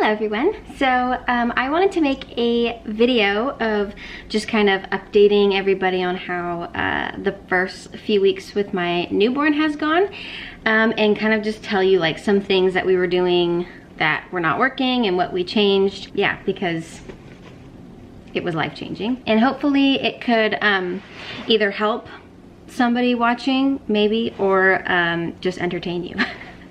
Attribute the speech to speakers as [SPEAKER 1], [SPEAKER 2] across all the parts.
[SPEAKER 1] Hello everyone. So I wanted to make a video of just kind of updating everybody on how the first few weeks with my newborn has gone, and kind of just tell you like some things that we were doing that were not working and what we changed. Yeah, because it was life-changing, and hopefully it could either help somebody watching maybe, or just entertain you.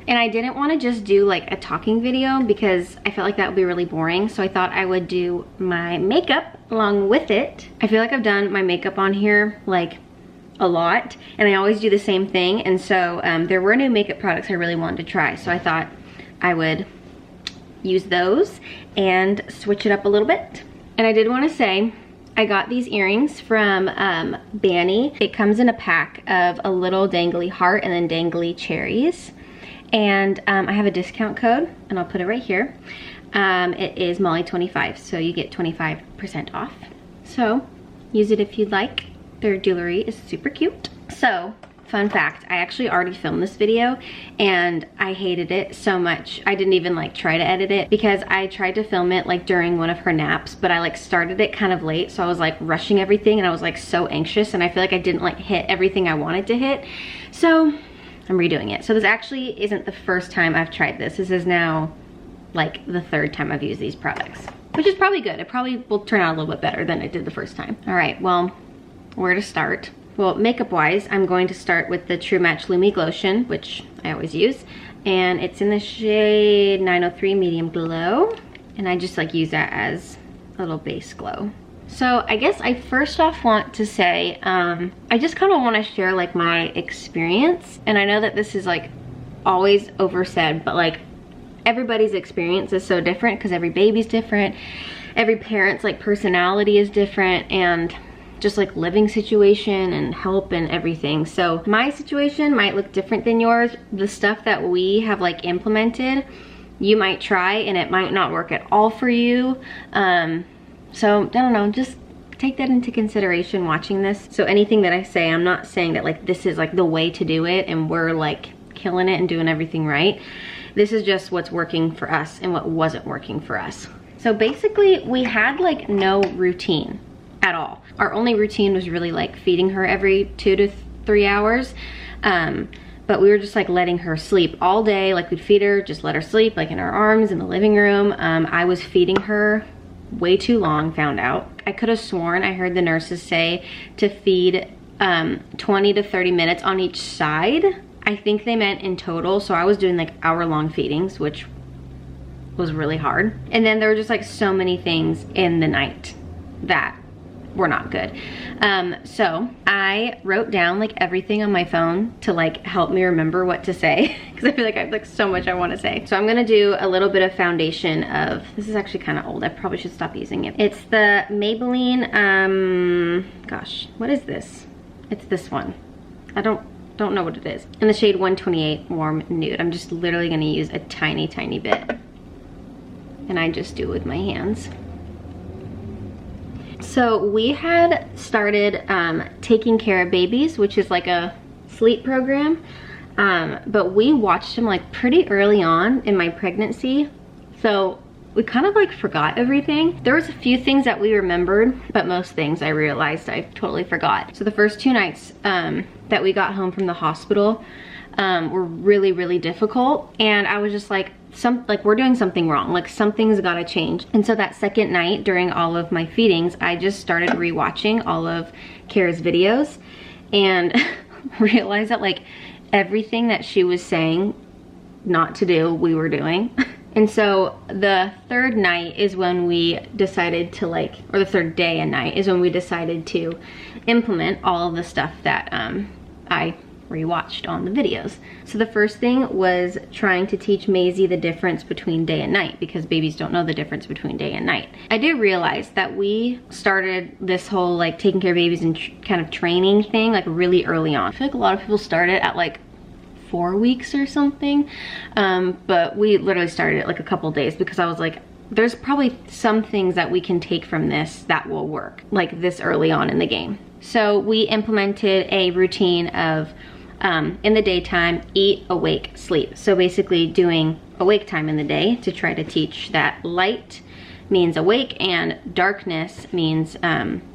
[SPEAKER 1] And I didn't want to just do like a talking video because I felt like that would be really boring, so I thought I would do my makeup along with it. I feel like I've done my makeup on here like a lot, and I always do the same thing, and so there were new makeup products I really wanted to try, so I thought I would use those and switch it up a little bit. And I did want to say, I got these earrings from Banny. It comes in a pack of a little dangly heart and then dangly cherries. And I have a discount code, and I'll put it right here. It is Molly25, so you get 25% off. So use it if you'd like. Their jewelry is super cute. So, fun fact, I actually already filmed this video and I hated it so much. I didn't even like try to edit it because I tried to film it like during one of her naps, but I like started it kind of late, so I was like rushing everything and I was like so anxious, and I feel like I didn't like hit everything I wanted to hit. So I'm redoing it. So this actually isn't the first time I've tried this. This is now like the third time I've used these products, which is probably good. It probably will turn out a little bit better than it did the first time. All right, well, where to start? Well, makeup wise, I'm going to start with the True Match Lumi Glotion, which I always use. And it's in the shade 903 Medium Glow. And I just like use that as a little base glow. So I guess I first off want to say, I just kind of want to share like my experience. And I know that this is like always oversaid, but like everybody's experience is so different because every baby's different. Every parent's like personality is different, and just like living situation and help and everything. So my situation might look different than yours. The stuff that we have like implemented, you might try and it might not work at all for you. So I don't know, just take that into consideration watching this. So anything that I say, I'm not saying that like this is like the way to do it and we're like killing it and doing everything right. This is just what's working for us and what wasn't working for us. So basically we had like no routine at all. Our only routine was really like feeding her every 2 to 3 hours. But we were just like letting her sleep all day. Like we'd feed her, just let her sleep like in our arms in the living room. I was feeding her way too long, found out. I could have sworn I heard the nurses say to feed 20 to 30 minutes on each side. I think they meant in total, so I was doing like hour-long feedings, which was really hard. And then there were just like so many things in the night that were not good. So I wrote down like everything on my phone to like help me remember what to say, because I feel like I have like so much I want to say. So I'm gonna do a little bit of foundation of, this is actually kind of old, I probably should stop using it. It's the Maybelline, gosh, what is this? It's this one. I don't know what it is. In the shade 128 Warm Nude. I'm just literally gonna use a tiny bit, and I just do it with my hands. So we had started taking care of babies, which is like a sleep program, but we watched them like pretty early on in my pregnancy, so we kind of like forgot everything. There was a few things that we remembered, but most things I realized I totally forgot. So the first 2 nights that we got home from the hospital were really difficult, and I was just like, we're doing something wrong, like something's gotta change. And so that second night during all of my feedings, I just started rewatching all of Kara's videos and realized that like everything that she was saying not to do, we were doing. And so the third night is when we decided to like, or the third day and night is when we decided to implement all of the stuff that I rewatched on the videos. So the first thing was trying to teach Maisie the difference between day and night, because babies don't know the difference between day and night. I did realize that we started this whole like taking care of babies and kind of training thing like really early on. I feel like a lot of people started at like 4 weeks or something, but we literally started it like a couple days, because I was like, there's probably some things that we can take from this that will work like this early on in the game. So we implemented a routine of in the daytime, eat, awake, sleep. So basically doing awake time in the day to try to teach that light means awake and darkness means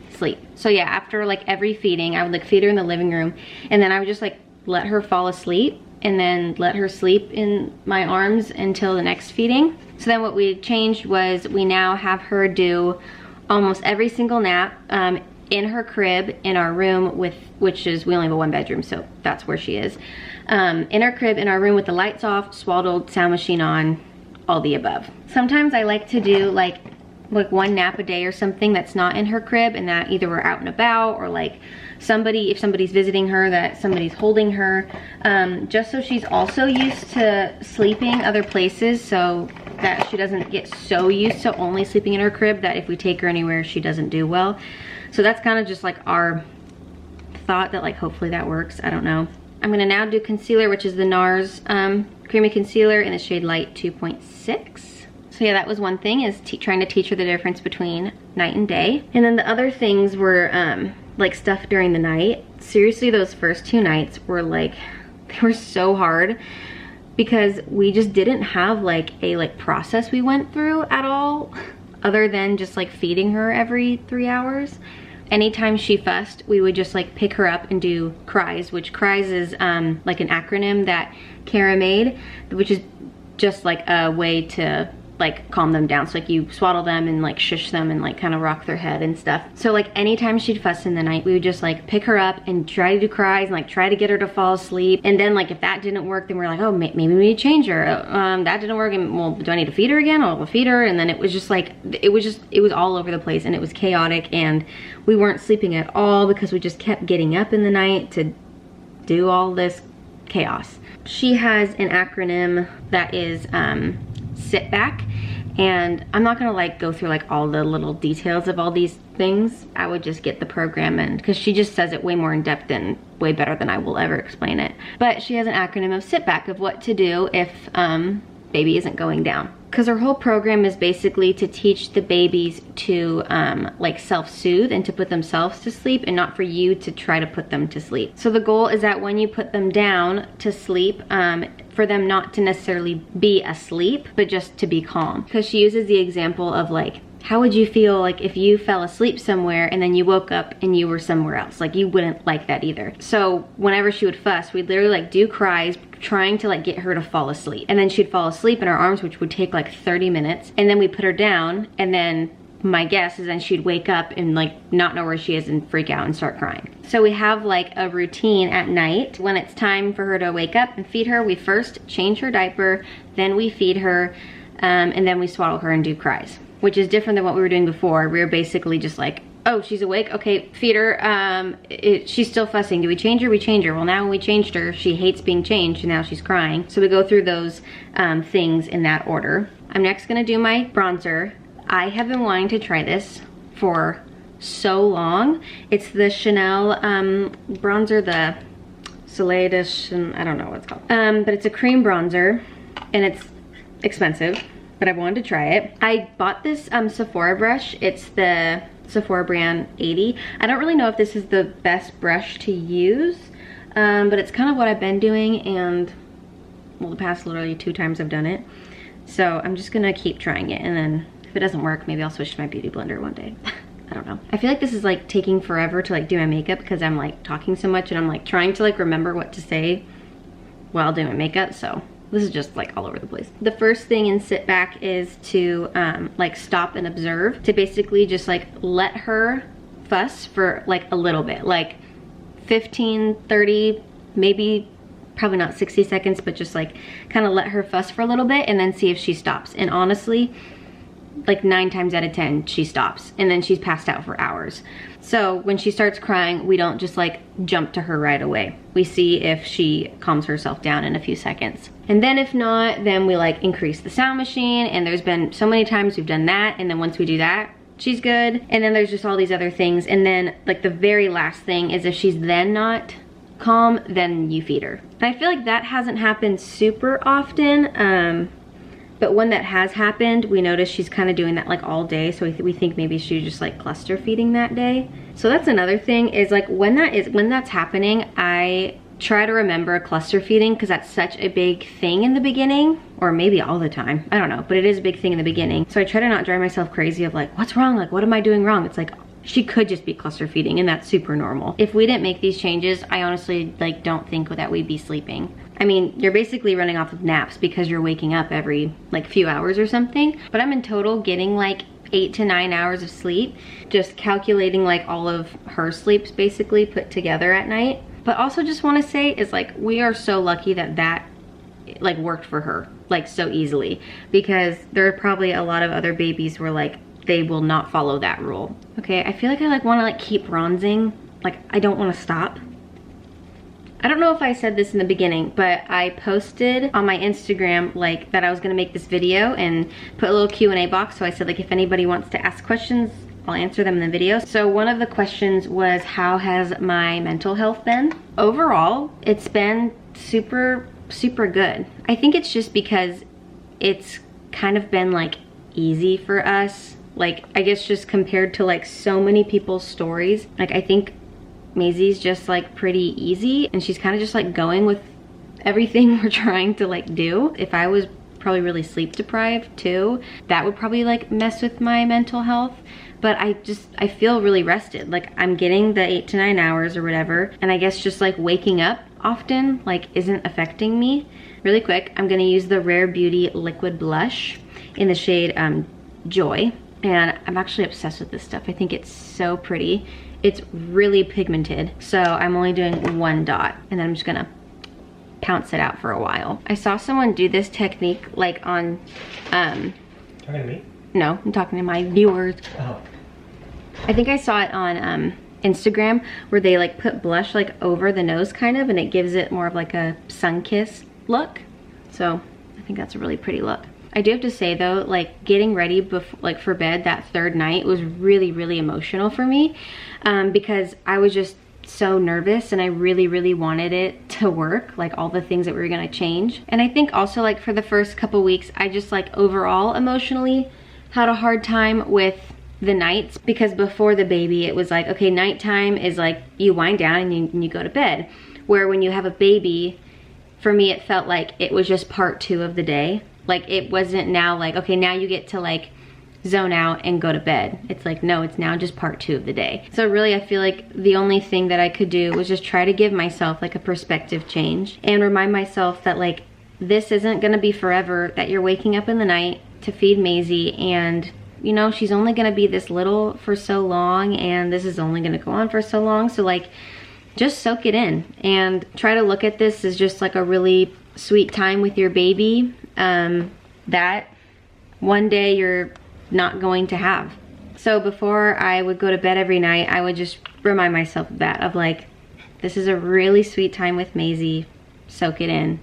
[SPEAKER 1] sleep. So yeah, after like every feeding, I would like feed her in the living room, and then I would just like let her fall asleep and then let her sleep in my arms until the next feeding. So then what we changed was we now have her do almost every single nap in her crib in our room, which is, we only have a 1-bedroom, so that's where she is. In our crib in our room with the lights off, swaddled, sound machine on, all the above. Sometimes I like to do like one nap a day or something that's not in her crib, and that either we're out and about or like if somebody's visiting her, that somebody's holding her, just so she's also used to sleeping other places, so that she doesn't get so used to only sleeping in her crib that if we take her anywhere she doesn't do well. So that's kind of just like our thought, that like hopefully that works. I don't know. I'm gonna now do concealer, which is the Nars Creamy Concealer in the shade Light 2.6. So yeah, that was one thing, is trying to teach her the difference between night and day. And then the other things were like stuff during the night. Seriously, those first 2 nights were like, they were so hard because we just didn't have like a process we went through at all, other than just like feeding her every 3 hours. Anytime she fussed, we would just like pick her up and do cries, which cries is like an acronym that Kara made, which is just like a way to like calm them down. So like you swaddle them and like shush them and like kind of rock their head and stuff. So like anytime she'd fuss in the night, we would just like pick her up and try to do cries and like try to get her to fall asleep. And then like if that didn't work, then we're like, oh, maybe we need to change her. That didn't work, and well, do I need to feed her again? I'll feed her. And then it was just like, it was all over the place, and it was chaotic, and we weren't sleeping at all because we just kept getting up in the night to do all this chaos. She has an acronym that is sit back, and I'm not gonna like go through like all the little details of all these things. I would just get the program, and because she just says it way more in depth and way better than I will ever explain it. But she has an acronym of sit back, of what to do if baby isn't going down. Because her whole program is basically to teach the babies to like self-soothe and to put themselves to sleep, and not for you to try to put them to sleep. So the goal is that when you put them down to sleep, for them not to necessarily be asleep, but just to be calm. Because she uses the example of like, how would you feel like if you fell asleep somewhere and then you woke up and you were somewhere else? Like, you wouldn't like that either. So whenever she would fuss, we'd literally like do cries, trying to like get her to fall asleep. And then she'd fall asleep in our arms, which would take like 30 minutes. And then we put her down, and then my guess is then she'd wake up and like not know where she is and freak out and start crying. So we have like a routine at night. When it's time for her to wake up and feed her, we first change her diaper, then we feed her, and then we swaddle her and do cries, which is different than what we were doing before. We were basically just like, oh, she's awake, okay, feed her. She's still fussing. Do we change her? We change her. Well, now when we changed her, she hates being changed, and now she's crying. So we go through those things in that order. I'm next gonna do my bronzer. I have been wanting to try this for so long. It's the Chanel bronzer, the Soleil de Chanel, I don't know what it's called. But it's a cream bronzer, and it's expensive, but I wanted to try it. I bought this Sephora brush. It's the Sephora brand 80. I don't really know if this is the best brush to use, but it's kind of what I've been doing, and well, the past literally 2 times I've done it. So I'm just gonna keep trying it, and then if it doesn't work, maybe I'll switch to my beauty blender one day. I don't know. I feel like this is like taking forever to like do my makeup because I'm like talking so much, and I'm like trying to like remember what to say while doing my makeup, so this is just like all over the place. The first thing in sit back is to like stop and observe, to basically just like let her fuss for like a little bit, like 15, 30, maybe probably not 60 seconds, but just like kind of let her fuss for a little bit and then see if she stops. And honestly, like 9 times out of 10, she stops, and then she's passed out for hours. So when she starts crying, we don't just like jump to her right away. We see if she calms herself down in a few seconds. And then if not, then we like increase the sound machine, and there's been so many times we've done that, and then once we do that, she's good. And then there's just all these other things. And then like the very last thing is if she's then not calm, then you feed her. And I feel like that hasn't happened super often, but when that has happened, we notice she's kind of doing that like all day, so we think maybe she was just like cluster feeding that day. So that's another thing, is like when that's happening, I try to remember cluster feeding because that's such a big thing in the beginning, or maybe all the time, I don't know, but it is a big thing in the beginning. So I try to not drive myself crazy of like, what's wrong? Like, what am I doing wrong? It's like, she could just be cluster feeding and that's super normal. If we didn't make these changes, I honestly like don't think that we'd be sleeping. I mean, you're basically running off of naps because you're waking up every like few hours or something, but I'm in total getting like 8 to 9 hours of sleep, just calculating like all of her sleeps basically put together at night. But also just want to say is like, we are so lucky that that like worked for her like so easily, because there are probably a lot of other babies where like they will not follow that rule. Okay, I feel like I like want to like keep bronzing. Like I don't want to stop. I don't know if I said this in the beginning, but I posted on my Instagram like that I was gonna make this video and put a little Q&A box. So I said like if anybody wants to ask questions, I'll answer them in the video. So one of the questions was, how has my mental health been? Overall, it's been super good. I think it's just because it's kind of been like easy for us. Like, I guess just compared to like so many people's stories, like I think Maisie's just like pretty easy and she's kind of just like going with everything we're trying to like do. If I was probably really sleep deprived too, that would probably like mess with my mental health. But I feel really rested. Like I'm getting the 8 to 9 hours or whatever. And I guess just like waking up often like isn't affecting me. Really quick, I'm gonna use the Rare Beauty Liquid Blush in the shade Joy. And I'm actually obsessed with this stuff. I think it's so pretty. It's really pigmented. So I'm only doing 1 dot and then I'm just gonna pounce it out for a while. I saw someone do this technique like on,
[SPEAKER 2] Talking to me?
[SPEAKER 1] No, I'm talking to my viewers.
[SPEAKER 2] Oh.
[SPEAKER 1] I think I saw it on Instagram where they like put blush like over the nose kind of, and it gives it more of like a sun-kissed look. So I think that's a really pretty look. I do have to say though, like getting ready before, like for bed that third night was really emotional for me, because I was just so nervous and I really wanted it to work, like all the things that we were gonna change. And I think also like for the first couple weeks, I just like overall emotionally had a hard time with the nights, because before the baby it was like, okay, nighttime is like you wind down and you go to bed, where when you have a baby, for me it felt like it was just part 2 of the day. Like it wasn't now like, okay, now you get to like zone out and go to bed. It's like, no, it's now just part 2 of the day. So really I feel like the only thing that I could do was just try to give myself like a perspective change and remind myself that like this isn't gonna be forever, that you're waking up in the night to feed Maisie, and you know, she's only gonna be this little for so long and this is only gonna go on for so long. So like just soak it in and try to look at this as just like a really sweet time with your baby that one day you're not going to have. So before I would go to bed every night, I would just remind myself of that, of like, this is a really sweet time with Maisie, soak it in.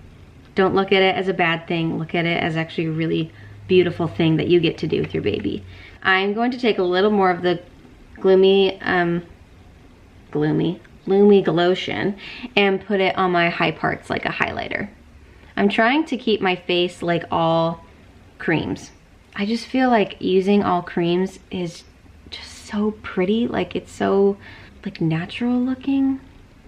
[SPEAKER 1] Don't look at it as a bad thing, look at it as actually a really beautiful thing that you get to do with your baby. I'm going to take a little more of the Lumi Glotion and put it on my high parts like a highlighter. I'm trying to keep my face like all creams. I just feel like using all creams is just so pretty, like it's so like natural looking.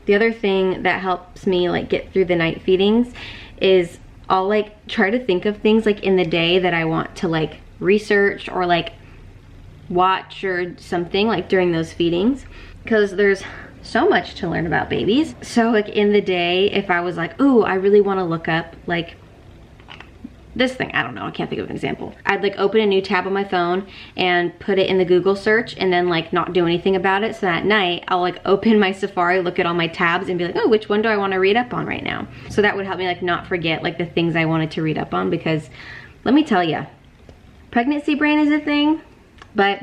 [SPEAKER 1] The other thing that helps me like get through the night feedings is I'll like try to think of things like in the day that I want to like research or like watch or something like during those feedings, because there's so much to learn about babies. So like in the day, if I was like, ooh, I really want to look up like this thing, I don't know, I can't think of an example. I'd like open a new tab on my phone and put it in the Google search and then like not do anything about it. So at night, I'll like open my Safari, look at all my tabs and be like, oh, which one do I want to read up on right now? So that would help me like not forget like the things I wanted to read up on, because let me tell you, pregnancy brain is a thing, but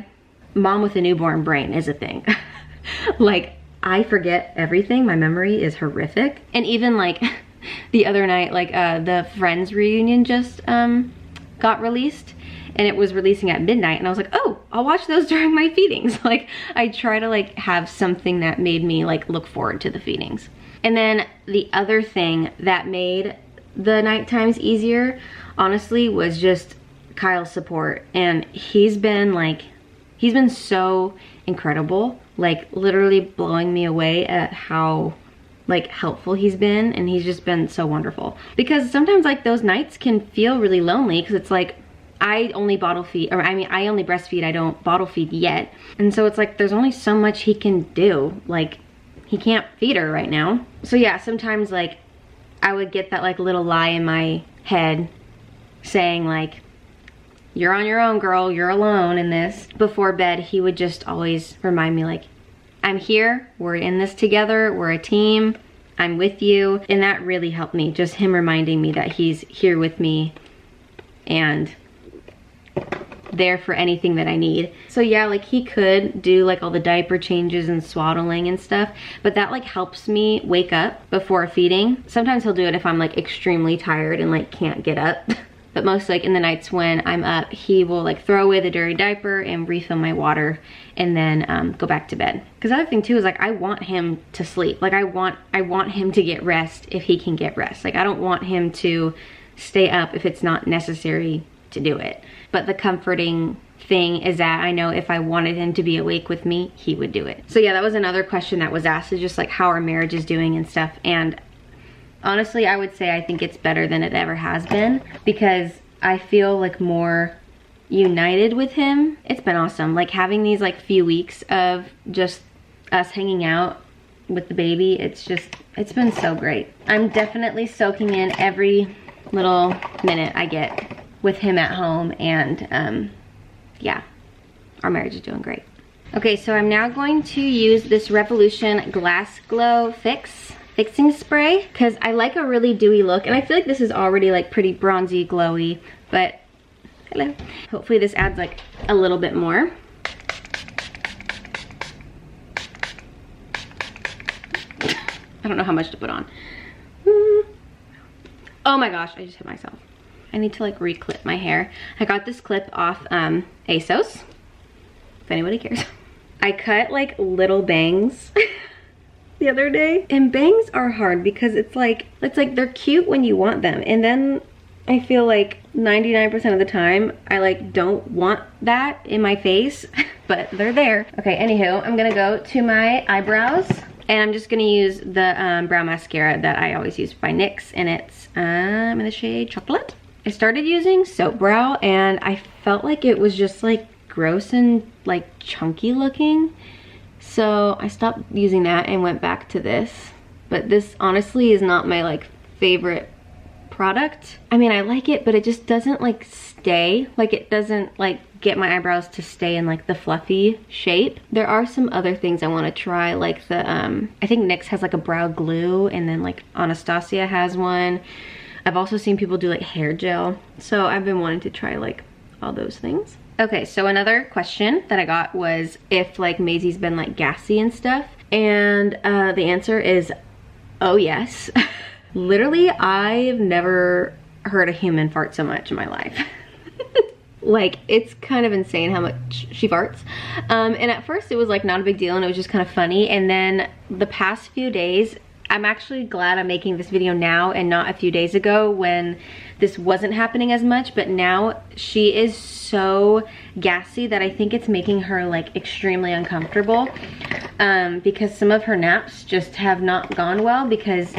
[SPEAKER 1] mom with a newborn brain is a thing. Like I forget everything, my memory is horrific. And even like the other night, like the Friends reunion just got released, and it was releasing at midnight, and I was like, oh, I'll watch those during my feedings. Like I try to like have something that made me like look forward to the feedings. And then the other thing that made the night times easier, honestly, was just Kyle's support. And he's been so incredible, like literally blowing me away at how like helpful he's been, and he's just been so wonderful. Because sometimes like those nights can feel really lonely, because it's like I only bottle feed, or I mean I only breastfeed, I don't bottle feed yet. And so it's like there's only so much he can do. Like he can't feed her right now. So yeah, sometimes like I would get that like little lie in my head saying like, you're on your own, girl, you're alone in this. Before bed, he would just always remind me like, I'm here, we're in this together, we're a team, I'm with you. And that really helped me, just him reminding me that he's here with me and there for anything that I need. So yeah, like he could do like all the diaper changes and swaddling and stuff, but that like helps me wake up before feeding. Sometimes he'll do it if I'm like extremely tired and like can't get up. But most like in the nights when I'm up, he will like throw away the dirty diaper and refill my water and then go back to bed. Because the other thing too is like I want him to sleep. Like I want him to get rest if he can get rest. Like I don't want him to stay up if it's not necessary to do it. But the comforting thing is that I know if I wanted him to be awake with me, he would do it. So yeah, that was another question that was asked, is just like how our marriage is doing and stuff. And honestly, I would say I think it's better than it ever has been, because I feel like more united with him. It's been awesome. Like having these like few weeks of just us hanging out with the baby, it's been so great. I'm definitely soaking in every little minute I get with him at home, and yeah, our marriage is doing great. Okay, so I'm now going to use this Revolution Glass Glow Fixing Spray, because I like a really dewy look, and I feel like this is already like pretty bronzy glowy, but hello. Hopefully this adds like a little bit more. I don't know how much to put on. Oh my gosh, I just hit myself. I need to like re-clip my hair. I got this clip off Asos, if anybody cares. I cut like little bangs the other day, and bangs are hard because it's like they're cute when you want them, and then I feel like 99% of the time I like don't want that in my face, but they're there. Okay, anywho, I'm gonna go to my eyebrows, and I'm just gonna use the brow mascara that I always use by NYX, and it's in the shade Chocolate. I started using Soap Brow, and I felt like it was just like gross and like chunky looking. So I stopped using that and went back to this. But this honestly is not my like favorite product. I mean, I like it, but it just doesn't like stay. Like it doesn't like get my eyebrows to stay in like the fluffy shape. There are some other things I want to try, like the I think NYX has like a brow glue, and then like Anastasia has one. I've also seen people do like hair gel. So I've been wanting to try like all those things. Okay, so another question that I got was if like Maisie's been like gassy and stuff. And the answer is, oh yes. Literally, I've never heard a human fart so much in my life. Like, it's kind of insane how much she farts. And at first it was like not a big deal, and it was just kind of funny. And then the past few days, I'm actually glad I'm making this video now and not a few days ago when this wasn't happening as much. But now she is so gassy that I think it's making her like extremely uncomfortable, because some of her naps just have not gone well, because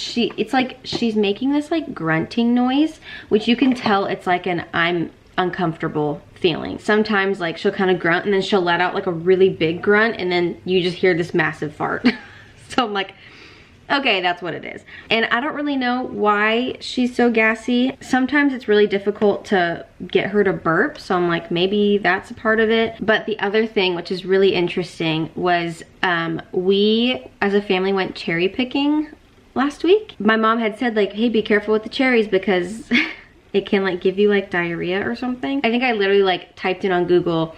[SPEAKER 1] it's like she's making this like grunting noise, which you can tell it's like an I'm uncomfortable feeling. Sometimes like she'll kind of grunt, and then she'll let out like a really big grunt, and then you just hear this massive fart. So I'm like, okay, that's what it is. And I don't really know why she's so gassy. Sometimes it's really difficult to get her to burp, so I'm like, maybe that's a part of it. But the other thing, which is really interesting, was we as a family went cherry picking last week. My mom had said like, hey, be careful with the cherries because it can like give you like diarrhea or something. I think I literally like typed in on Google,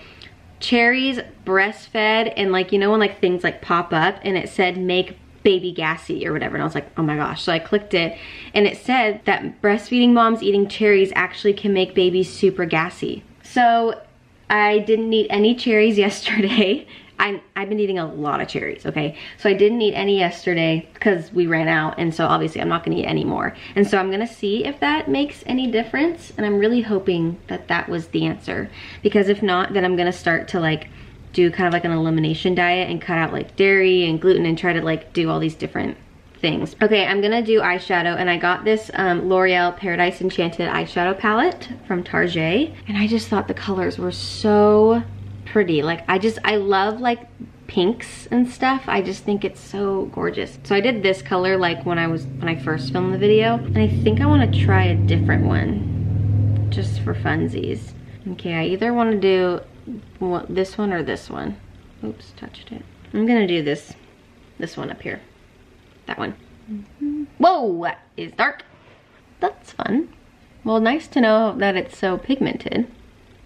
[SPEAKER 1] cherries breastfed, and like, you know when like things like pop up and it said make baby gassy or whatever, and I was like, oh my gosh. So I clicked it, and it said that breastfeeding moms eating cherries actually can make babies super gassy. So I didn't eat any cherries yesterday. I've been eating a lot of cherries, okay? So I didn't eat any yesterday because we ran out, and so obviously I'm not gonna eat any more. And so I'm gonna see if that makes any difference, and I'm really hoping that that was the answer, because if not, then I'm gonna start to like do kind of like an elimination diet and cut out like dairy and gluten and try to like do all these different things. Okay, I'm gonna do eyeshadow, and I got this L'Oreal Paradise Enchanted eyeshadow palette from Target, and I just thought the colors were so pretty. Like, I love like pinks and stuff. I just think it's so gorgeous. So I did this color like when I first filmed the video, and I think I want to try a different one just for funsies. Okay, I either want to do this one or this one. Oops, touched it. I'm gonna do this one up here. That one. Whoa, that is dark. That's fun. Well, nice to know that it's so pigmented.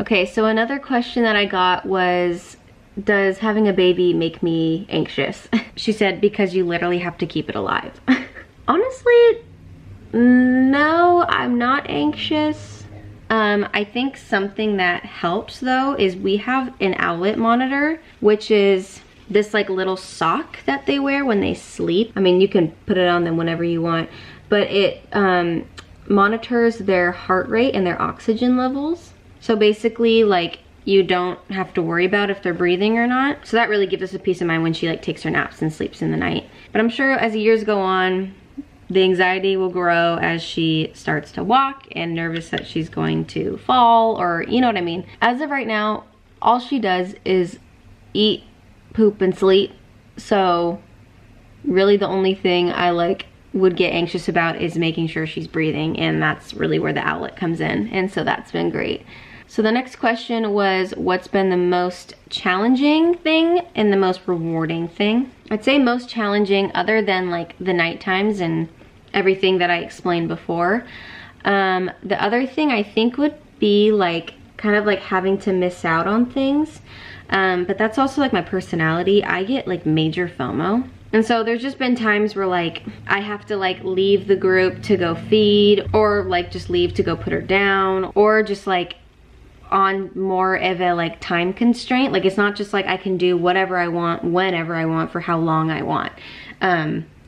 [SPEAKER 1] Okay, so another question that I got was, does having a baby make me anxious? She said, because you literally have to keep it alive. Honestly, no, I'm not anxious. I think something that helps though is we have an owlet monitor, which is this like little sock that they wear when they sleep. I mean, you can put it on them whenever you want, but it monitors their heart rate and their oxygen levels. So basically, like, you don't have to worry about if they're breathing or not. So that really gives us a peace of mind when she like takes her naps and sleeps in the night. But I'm sure as the years go on, the anxiety will grow as she starts to walk and nervous that she's going to fall, or you know what I mean. As of right now, all she does is eat, poop, and sleep. So really the only thing I like would get anxious about is making sure she's breathing, and that's really where the owlet comes in, and so that's been great. So the next question was, what's been the most challenging thing and the most rewarding thing? I'd say most challenging, other than like the night times and everything that I explained before. The other thing I think would be like kind of like having to miss out on things. But that's also like my personality. I get like major FOMO. And so there's just been times where like I have to like leave the group to go feed, or like just leave to go put her down, or just like on more of a like time constraint. Like, it's not just like I can do whatever I want, whenever I want, for how long I want.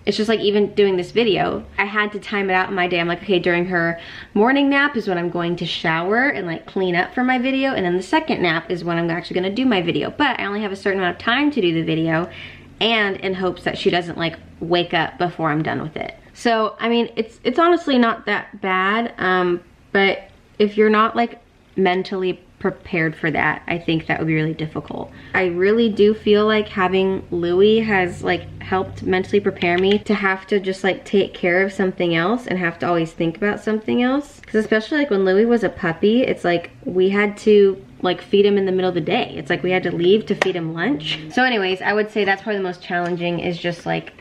[SPEAKER 1] It's just like even doing this video, I had to time it out in my day. I'm like, okay, during her morning nap is when I'm going to shower and like clean up for my video, and then the second nap is when I'm actually gonna do my video. But I only have a certain amount of time to do the video, and in hopes that she doesn't like wake up before I'm done with it. So I mean, it's honestly not that bad, but if you're not like mentally prepared for that, I think that would be really difficult. I really do feel like having Louie has like helped mentally prepare me to have to just like take care of something else and have to always think about something else. Because especially like when Louie was a puppy, it's like we had to like feed him in the middle of the day. It's like we had to leave to feed him lunch. So anyways, I would say that's probably the most challenging, is just like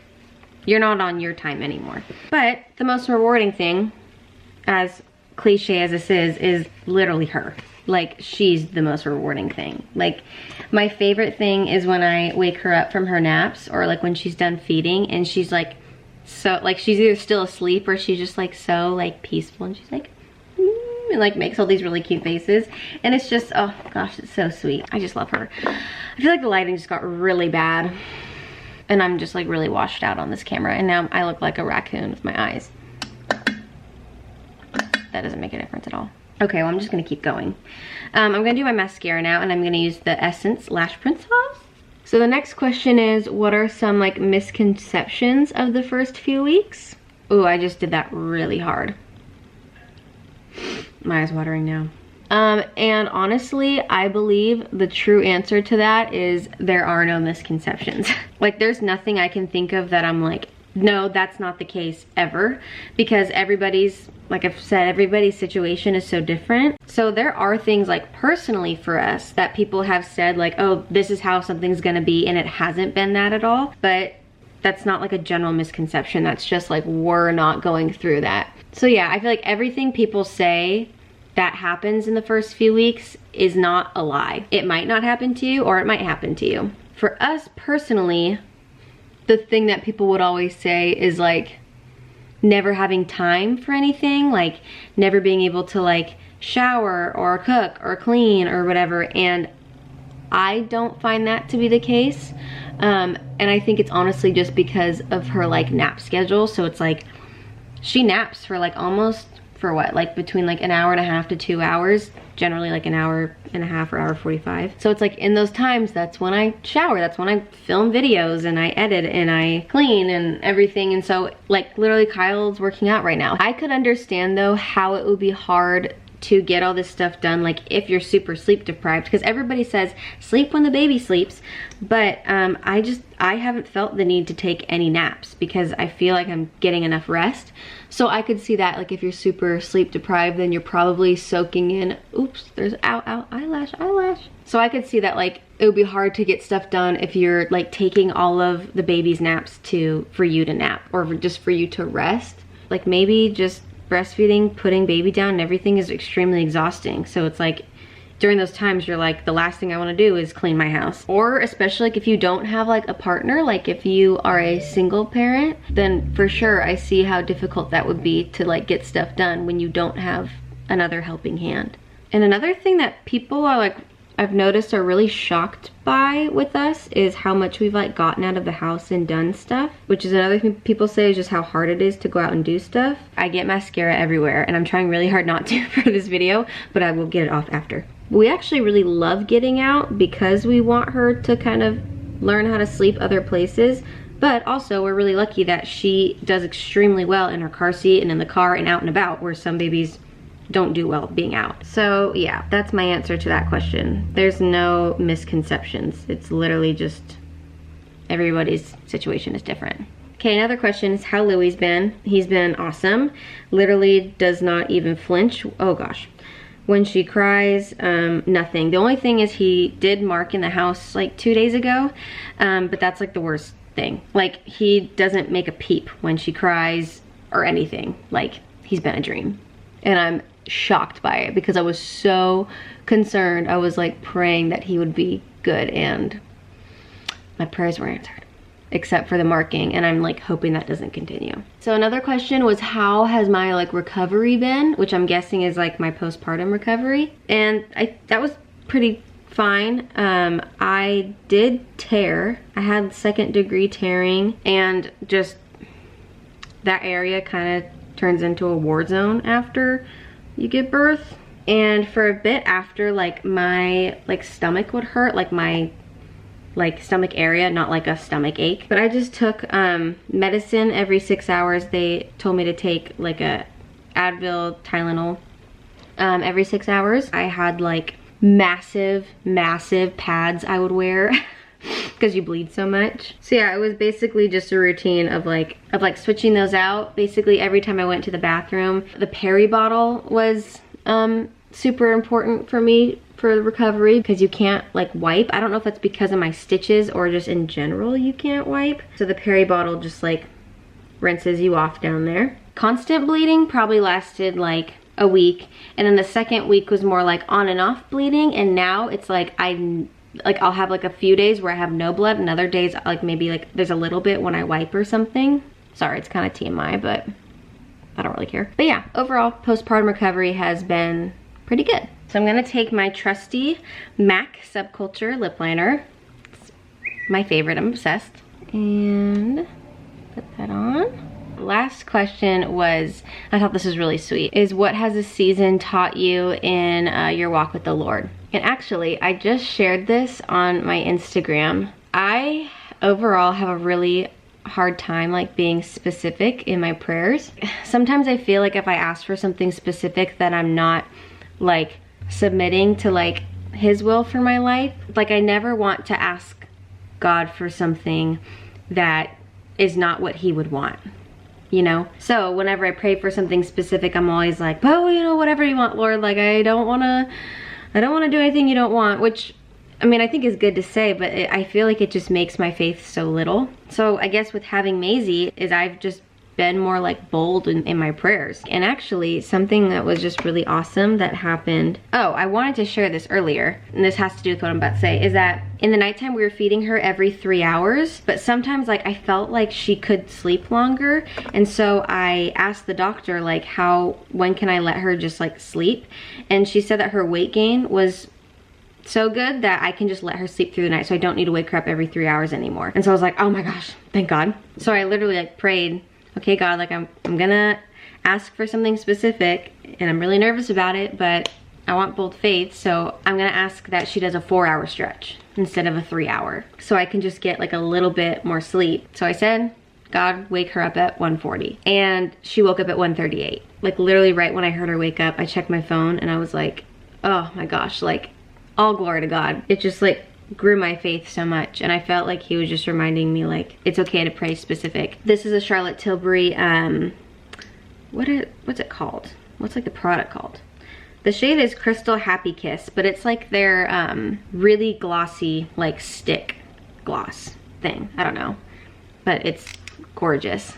[SPEAKER 1] you're not on your time anymore. But the most rewarding thing, as cliche as this is literally her. Like, she's the most rewarding thing. Like, my favorite thing is when I wake her up from her naps, or like when she's done feeding and she's like, so like she's either still asleep or she's just like so like peaceful, and she's like and like makes all these really cute faces, and it's just, oh gosh, it's so sweet. I just love her. I feel like the lighting just got really bad, and I'm just like really washed out on this camera, and now I look like a raccoon with my eyes. That doesn't make a difference at all. Okay, well, I'm just gonna keep going. I'm gonna do my mascara now, and I'm gonna use the Essence Lash Princess. So the next question is, what are some like misconceptions of the first few weeks? Ooh, I just did that really hard. My eye's watering now. And honestly, I believe the true answer to that is there are no misconceptions. Like, there's nothing I can think of that I'm like, no, that's not the case ever, because everybody's, like I've said, everybody's situation is so different. So there are things like personally for us that people have said like, oh, this is how something's gonna be, and it hasn't been that at all. But that's not like a general misconception. That's just like, we're not going through that. So yeah, I feel like everything people say that happens in the first few weeks is not a lie. It might not happen to you, or it might happen to you. For us personally, the thing that people would always say is like never having time for anything, like never being able to like shower or cook or clean or whatever. And I don't find that to be the case. And I think it's honestly just because of her like nap schedule. So it's like she naps for like almost for what, like between like an hour and a half to 2 hours, generally like an hour and a half or hour 45. So it's like in those times, that's when I shower, that's when I film videos and I edit and I clean and everything. And so like literally Kyle's working out right now. I could understand though how it would be hard to get all this stuff done, like if you're super sleep deprived, because everybody says sleep when the baby sleeps, but I haven't felt the need to take any naps because I feel like I'm getting enough rest. So I could see that, like if you're super sleep deprived, then you're probably soaking in, oops, there's eyelash. So I could see that like it would be hard to get stuff done if you're like taking all of the baby's naps for you to nap, or just for you to rest. Like maybe just breastfeeding, putting baby down and everything is extremely exhausting. So it's like during those times you're like, the last thing I want to do is clean my house. Or especially like if you don't have like a partner, like if you are a single parent, then for sure I see how difficult that would be to like get stuff done when you don't have another helping hand. And another thing that people are like, I've noticed are really shocked by with us is how much we've like gotten out of the house and done stuff, which is another thing people say is just how hard it is to go out and do stuff. I get mascara everywhere and I'm trying really hard not to for this video, but I will get it off after. We actually really love getting out because we want her to kind of learn how to sleep other places, but also we're really lucky that she does extremely well in her car seat and in the car and out and about, where some babies don't do well being out. So yeah, that's my answer to that question. There's no misconceptions. It's literally just everybody's situation is different. Okay, another question is how Louie's been. He's been awesome. Literally does not even flinch. Oh gosh. When she cries, nothing. The only thing is he did mark in the house like 2 days ago, but that's like the worst thing. Like he doesn't make a peep when she cries or anything. Like he's been a dream. And I'm shocked by it because I was so concerned. I was like praying that he would be good, and my prayers were answered, except for the marking, and I'm like hoping that doesn't continue. So another question was, how has my like recovery been, which I'm guessing is like my postpartum recovery, and that was pretty fine. I did tear. I had 2nd degree tearing, and just that area kind of turns into a war zone after you give birth. And for a bit after, like my like stomach would hurt, like my like stomach area, not like a stomach ache. But I just took medicine every 6 hours. They told me to take like a Advil, Tylenol every 6 hours. I had like massive pads I would wear because you bleed so much. So yeah, it was basically just a routine of like switching those out. Basically every time I went to the bathroom, the peri bottle was super important for me for the recovery, because you can't like wipe. I don't know if that's because of my stitches or just in general you can't wipe. So the peri bottle just like rinses you off down there. Constant bleeding probably lasted like a week, and then the 2nd week was more like on and off bleeding, and now it's like I'll have like a few days where I have no blood, and other days like maybe like there's a little bit when I wipe or something. Sorry, it's kind of TMI, but I don't really care. But yeah, overall postpartum recovery has been pretty good. So I'm gonna take my trusty MAC Subculture lip liner. It's my favorite, I'm obsessed. And put that on. Last question was, I thought this was really sweet, is what has this season taught you in your walk with the Lord? And actually, I just shared this on my Instagram. I overall have a really hard time like being specific in my prayers. Sometimes I feel like if I ask for something specific that I'm not like submitting to like his will for my life. Like I never want to ask God for something that is not what he would want, you know? So whenever I pray for something specific, I'm always like, oh, you know, whatever you want, Lord. Like I don't want to do anything you don't want, which I mean, I think is good to say, but I feel like it just makes my faith so little. So I guess with having Maisie is I've just been more like bold in my prayers. And actually something that was just really awesome that happened. Oh, I wanted to share this earlier, and this has to do with what I'm about to say, is that in the nighttime we were feeding her every 3 hours, but sometimes like I felt like she could sleep longer. And so I asked the doctor like when can I let her just like sleep? And she said that her weight gain was so good that I can just let her sleep through the night, so I don't need to wake her up every 3 hours anymore. And so I was like, oh my gosh, thank God. So I literally like prayed, okay God, like I'm gonna ask for something specific, and I'm really nervous about it, but I want bold faith, so I'm gonna ask that she does a 4-hour stretch instead of a 3-hour, so I can just get like a little bit more sleep. So I said, God, wake her up at 1:40, and she woke up at 1:38. Like literally right when I heard her wake up, I checked my phone and I was like, oh my gosh, like all glory to God. It just like grew my faith so much, and I felt like he was just reminding me like it's okay to pray specific. This is a Charlotte Tilbury, what's it called? What's like the product called? The shade is Crystal Happy Kiss, but it's like their really glossy like stick gloss thing. I don't know, but it's gorgeous.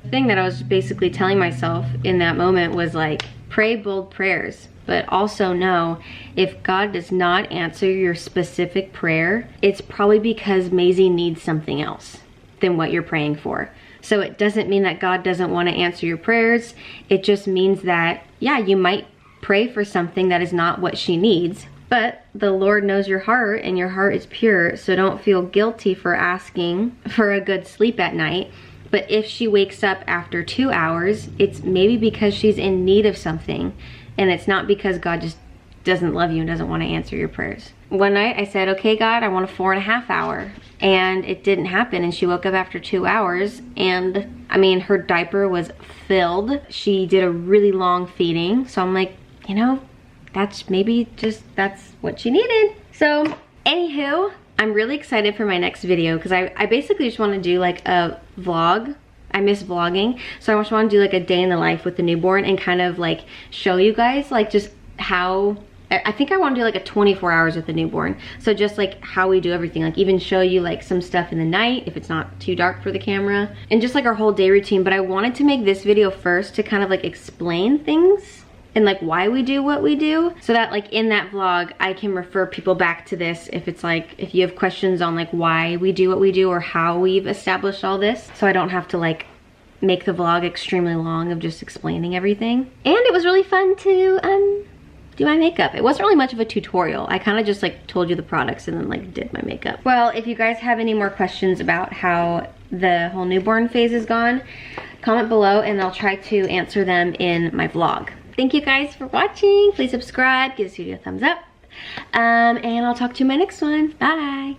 [SPEAKER 1] The thing that I was basically telling myself in that moment was like, pray bold prayers, but also know if God does not answer your specific prayer, it's probably because Maisie needs something else than what you're praying for. So it doesn't mean that God doesn't want to answer your prayers. It just means that, yeah, you might pray for something that is not what she needs, but the Lord knows your heart and your heart is pure, so don't feel guilty for asking for a good sleep at night. But if she wakes up after 2 hours, it's maybe because she's in need of something, and it's not because God just doesn't love you and doesn't want to answer your prayers. One night I said, okay God, I want a 4.5 hour, and it didn't happen, and she woke up after 2 hours, and I mean, her diaper was filled. She did a really long feeding, so I'm like, you know, that's what she needed. So anywho, I'm really excited for my next video because I basically just want to do like a vlog. I miss vlogging, so I just want to do like a day in the life with the newborn and kind of like show you guys like just how, I think I want to do like a 24 hours with the newborn. So just like how we do everything, like even show you like some stuff in the night if it's not too dark for the camera, and just like our whole day routine. But I wanted to make this video first to kind of like explain things and like why we do what we do, so that like in that vlog I can refer people back to this if it's like, if you have questions on like why we do what we do or how we've established all this, so I don't have to like make the vlog extremely long of just explaining everything. And it was really fun to do my makeup. It wasn't really much of a tutorial. I kind of just like told you the products and then like did my makeup. Well, if you guys have any more questions about how the whole newborn phase is gone, comment below and I'll try to answer them in my vlog. Thank you guys for watching. Please subscribe, give this video a thumbs up, and I'll talk to you in my next one. Bye.